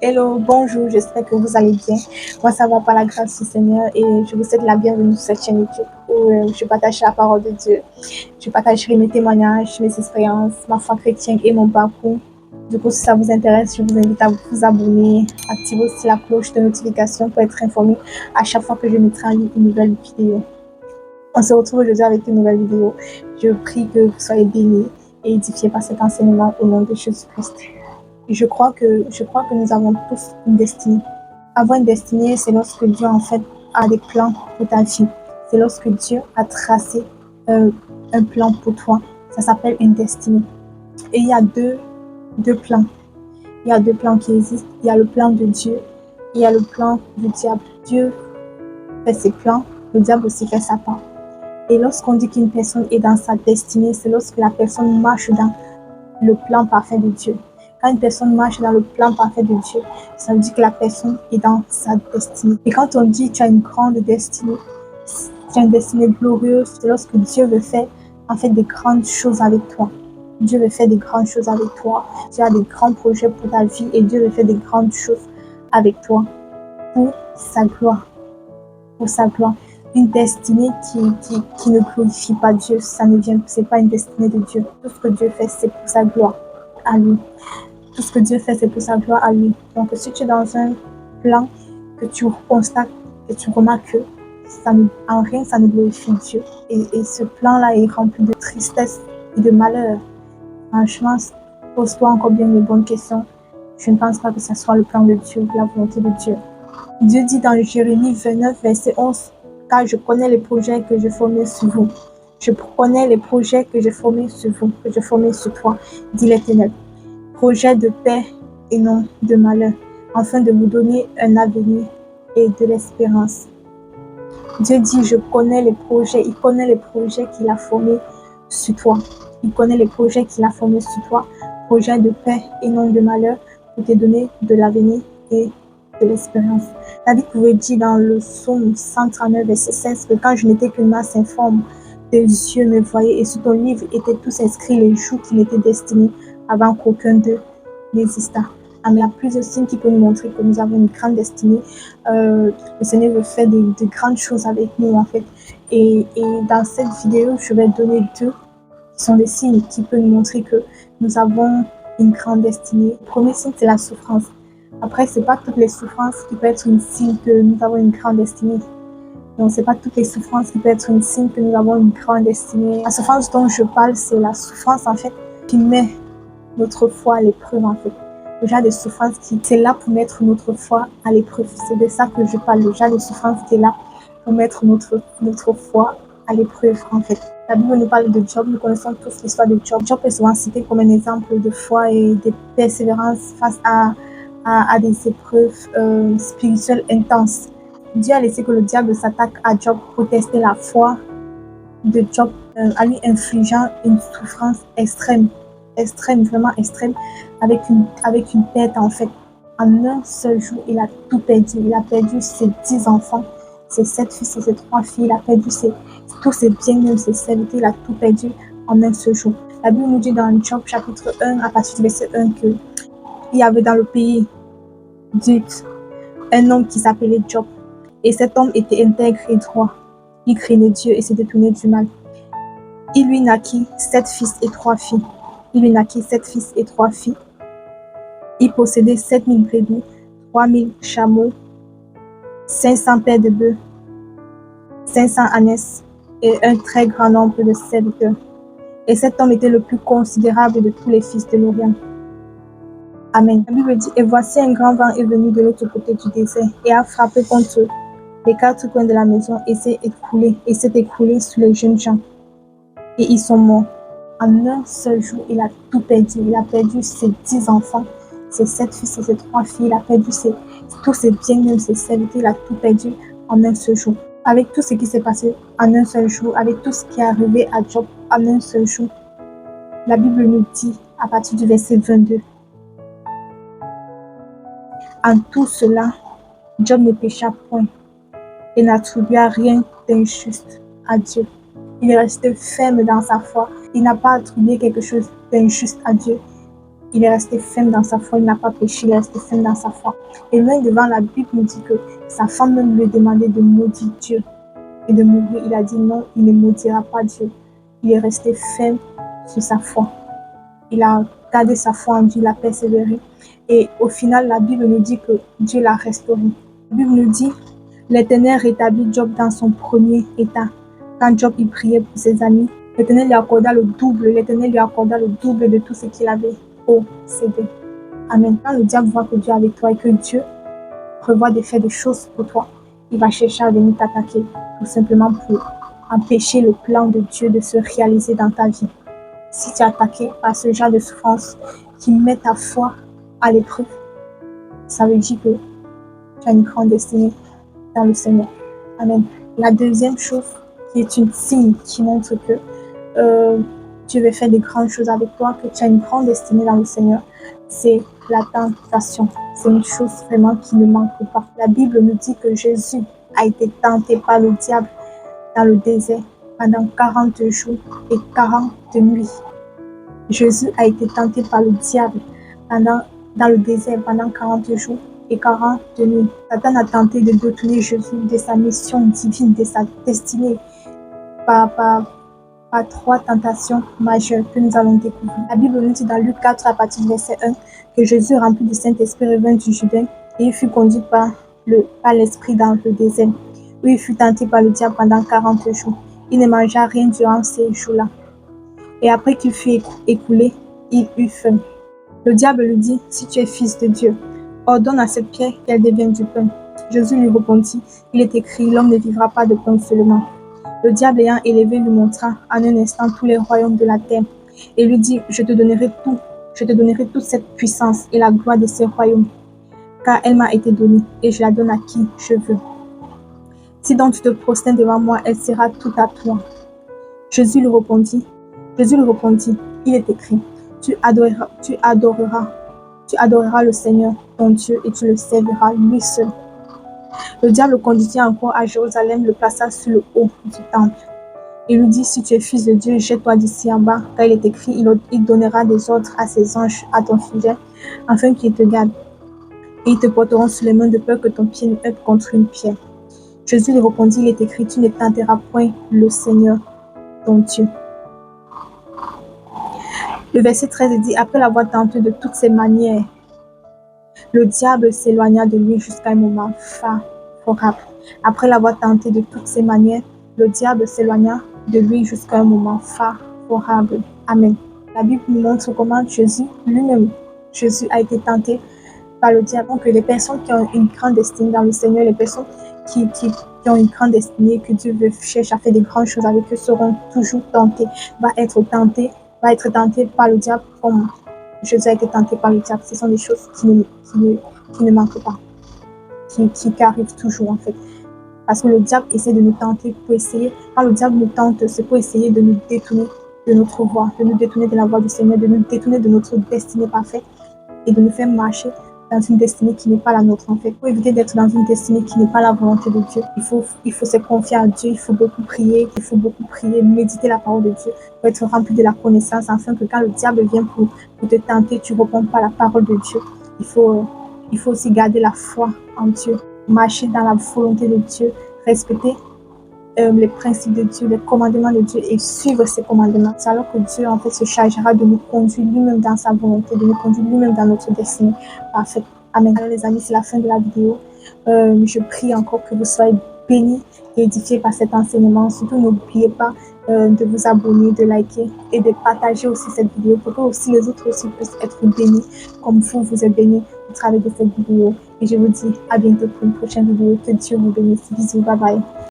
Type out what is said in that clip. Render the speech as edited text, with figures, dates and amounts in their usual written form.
Hello, bonjour, j'espère que vous allez bien. Moi, ça va par la grâce du Seigneur et je vous souhaite la bienvenue sur cette chaîne YouTube où je partage la parole de Dieu. Je partagerai mes témoignages, mes expériences, ma foi chrétienne et mon parcours. Du coup, si ça vous intéresse, je vous invite à vous abonner, activer aussi la cloche de notification pour être informé à chaque fois que je mettrai en ligne une nouvelle vidéo. On se retrouve aujourd'hui avec une nouvelle vidéo. Je prie que vous soyez bénis et édifiés par cet enseignement au nom de Jésus-Christ. Je crois que nous avons tous une destinée. Avoir une destinée, c'est lorsque Dieu en fait a des plans pour ta vie. C'est lorsque Dieu a tracé un plan pour toi. Ça s'appelle une destinée. Et il y a deux plans. Il y a deux plans qui existent. Il y a le plan de Dieu et il y a le plan du diable. Dieu fait ses plans, le diable aussi fait sa part. Et lorsqu'on dit qu'une personne est dans sa destinée, c'est lorsque la personne marche dans le plan parfait de Dieu. Quand une personne marche dans le plan parfait de Dieu, ça veut dire que la personne est dans sa destinée. Et quand on dit tu as une grande destinée, tu as une destinée glorieuse, c'est lorsque Dieu veut faire en fait des grandes choses avec toi. Dieu veut faire des grandes choses avec toi. Tu as des grands projets pour ta vie et Dieu veut faire des grandes choses avec toi pour sa gloire. Pour sa gloire. Une destinée qui ne glorifie pas Dieu, c'est pas une destinée de Dieu. Tout ce que Dieu fait, c'est pour sa gloire à lui. Tout ce que Dieu fait, c'est pour sa gloire à lui. Donc, si tu es dans un plan que tu constates, que tu remarques que en rien, ça ne glorifie Dieu. Et ce plan-là est rempli de tristesse et de malheur. Franchement, pose-toi encore bien les bonnes questions. Je ne pense pas que ce soit le plan de Dieu, la volonté de Dieu. Dieu dit dans Jérémie 29, verset 11, « Car je connais les projets que je formais sur vous. Je connais les projets que je formais sur vous, que je formais sur toi, dit l'Éternel. Projet de paix et non de malheur, afin de vous donner un avenir et de l'espérance. » Dieu dit, je connais les projets, il connaît les projets qu'il a formés sur toi. Il connaît les projets qu'il a formés sur toi, projets de paix et non de malheur, pour te donner de l'avenir et de l'espérance. David pouvait dire dans le psaume 139, verset 16, que quand je n'étais qu'une masse informe, tes yeux me voyaient et sur ton livre étaient tous inscrits les jours qui m'étaient destinés avant qu'aucun d'eux n'existât. Il y a plusieurs signes qui peuvent nous montrer que nous avons une grande destinée. Le Seigneur veut faire de grandes choses avec nous, en fait. Et dans cette vidéo, je vais donner deux qui sont des signes qui peuvent nous montrer que nous avons une grande destinée. Le premier signe, c'est la souffrance. Après, ce n'est pas toutes les souffrances qui peuvent être un signe que nous avons une grande destinée. Donc, ce n'est pas toutes les souffrances qui peuvent être un signe que nous avons une grande destinée. La souffrance dont je parle, c'est la souffrance, en fait, qui met notre foi à l'épreuve, en fait. Le genre de souffrance c'est là pour mettre notre foi à l'épreuve. C'est de ça que je parle. Le genre de souffrance qui est là pour mettre notre foi à l'épreuve, en fait. La Bible nous parle de Job. Nous connaissons tous l'histoire de Job. Job est souvent cité comme un exemple de foi et de persévérance face à des épreuves spirituelles intenses. Dieu a laissé que le diable s'attaque à Job pour tester la foi de Job, en lui infligeant une souffrance extrême, vraiment extrême, avec une perte, en fait. En un seul jour, il a tout perdu. Il a perdu ses 10 enfants, ses 7 fils et ses 3 filles. Il a perdu tous ses biens, même ses serviteurs. Il a tout perdu en un seul jour. La Bible nous dit dans Job chapitre 1, à partir du verset 1, qu'il y avait dans le pays d'Uz un homme qui s'appelait Job. Et cet homme était intègre et droit. Il craignait Dieu et se détournait du mal. Il lui naquit 7 fils et 3 filles. Il possédait 7000 brebis, 3000 chameaux, 500 paires de bœufs, 500 ânesses et un très grand nombre de serviteurs. Et cet homme était le plus considérable de tous les fils de l'Orient. Amen. La Bible dit, et voici un grand vent est venu de l'autre côté du désert et a frappé contre les 4 coins de la maison et s'est écroulé sur les jeunes gens. Et ils sont morts. En un seul jour, il a tout perdu. Il a perdu ses 10 enfants, ses 7 fils et ses 3 filles. Il a perdu tous ses biens, même ses serviteurs. Il a tout perdu en un seul jour. Avec tout ce qui s'est passé en un seul jour, avec tout ce qui est arrivé à Job en un seul jour, la Bible nous dit, à partir du verset 22, en tout cela, Job ne pécha point et n'attribua rien d'injuste à Dieu. Il est resté ferme dans sa foi. Il n'a pas attribué quelque chose d'injuste à Dieu. Il est resté ferme dans sa foi, il n'a pas péché, il est resté ferme dans sa foi. Et même devant la Bible nous dit que sa femme même lui demandait de maudire Dieu et de mourir. Il a dit non, il ne maudira pas Dieu. Il est resté ferme sur sa foi. Il a gardé sa foi en Dieu, il a persévéré. Et au final, la Bible nous dit que Dieu l'a restauré. La Bible nous dit, l'Éternel rétablit Job dans son premier état. Quand Job il priait pour ses amis, l'Éternel lui accorda le double. L'Éternel lui accorda le double de tout ce qu'il avait possédé. Amen. Quand le diable voit que Dieu est avec toi et que Dieu prévoit de faire des choses pour toi, il va chercher à venir t'attaquer, tout simplement pour empêcher le plan de Dieu de se réaliser dans ta vie. Si tu es attaqué par ce genre de souffrance qui met ta foi à l'épreuve, ça veut dire que tu as une grande destinée dans le Seigneur. Amen. La deuxième chose qui est une signe qui montre que Dieu veut faire des grandes choses avec toi, que tu as une grande destinée dans le Seigneur, c'est la tentation. C'est une chose vraiment qui ne manque pas. La Bible nous dit que Jésus a été tenté par le diable dans le désert pendant 40 jours et 40 nuits. Jésus a été tenté par le diable dans le désert pendant 40 jours et 40 nuits. Satan a tenté de détourner Jésus de sa mission divine, de sa destinée, par 3 tentations majeures que nous allons découvrir. La Bible nous dit dans Luc 4 à partir du verset 1 que Jésus, rempli du Saint-Esprit, revint du Judée et il fut conduit par l'Esprit dans le désert, où il fut tenté par le diable pendant 40 jours. Il ne mangea rien durant ces jours-là. Et après qu'il fut écoulé, il eut faim. Le diable lui dit, si tu es fils de Dieu, ordonne à cette pierre qu'elle devienne du pain. Jésus lui répondit, il est écrit, l'homme ne vivra pas de pain seulement. Le diable ayant élevé lui montra en un instant tous les royaumes de la terre et lui dit, je te donnerai toute cette puissance et la gloire de ces royaumes, car elle m'a été donnée et je la donne à qui je veux. Si donc tu te prosternes devant moi, elle sera toute à toi. Jésus lui répondit, il est écrit, tu adoreras le Seigneur, ton Dieu, et tu le serviras lui seul. Le diable le conduisit encore à Jérusalem, le plaça sur le haut du temple. Il lui dit, si tu es fils de Dieu, jette-toi d'ici en bas, car il est écrit, il donnera des ordres à ses anges à ton sujet, afin qu'ils te gardent. Et ils te porteront sur les mains de peur que ton pied ne heurte contre une pierre. Jésus lui répondit, il est écrit, tu ne tenteras point le Seigneur, ton Dieu. Le verset 13 dit, après l'avoir tenté de toutes ses manières, le diable s'éloigna de lui jusqu'à un moment favorable. Après l'avoir tenté de toutes ses manières, le diable s'éloigna de lui jusqu'à un moment favorable. Amen. La Bible nous montre comment Jésus a été tenté par le diable. Donc, les personnes qui ont une grande destinée dans le Seigneur, les personnes qui ont une grande destinée, que Dieu veut chercher à faire des grandes choses avec eux, seront toujours tentés, va être tenté par le diable comme Jésus a été tenté par le diable. Ce sont des choses qui ne manquent pas, qui arrivent toujours en fait. Parce que le diable essaie de nous tenter pour essayer, quand le diable nous tente, c'est pour essayer de nous détourner de notre voie, de nous détourner de la voie du Seigneur, de nous détourner de notre destinée parfaite et de nous faire marcher dans une destinée qui n'est pas la nôtre en fait. Pour éviter d'être dans une destinée qui n'est pas la volonté de Dieu, il faut se confier à Dieu, il faut beaucoup prier, méditer la parole de Dieu, pour être rempli de la connaissance, afin que quand le diable vient pour te tenter, tu ne réponds pas à la parole de Dieu. Il faut aussi garder la foi en Dieu, marcher dans la volonté de Dieu, respecter les principes de Dieu, les commandements de Dieu et suivre ces commandements. C'est alors que Dieu en fait se chargera de nous conduire lui-même dans sa volonté, de nous conduire lui-même dans notre destinée parfaite. Amen. Alors les amis, c'est la fin de la vidéo. Je prie encore que vous soyez bénis et édifiés par cet enseignement. Surtout, n'oubliez pas de vous abonner, de liker et de partager aussi cette vidéo pour que aussi les autres aussi puissent être bénis comme vous êtes bénis au travers de cette vidéo. Et je vous dis à bientôt pour une prochaine vidéo. Que Dieu vous bénisse. Bisous, bye bye.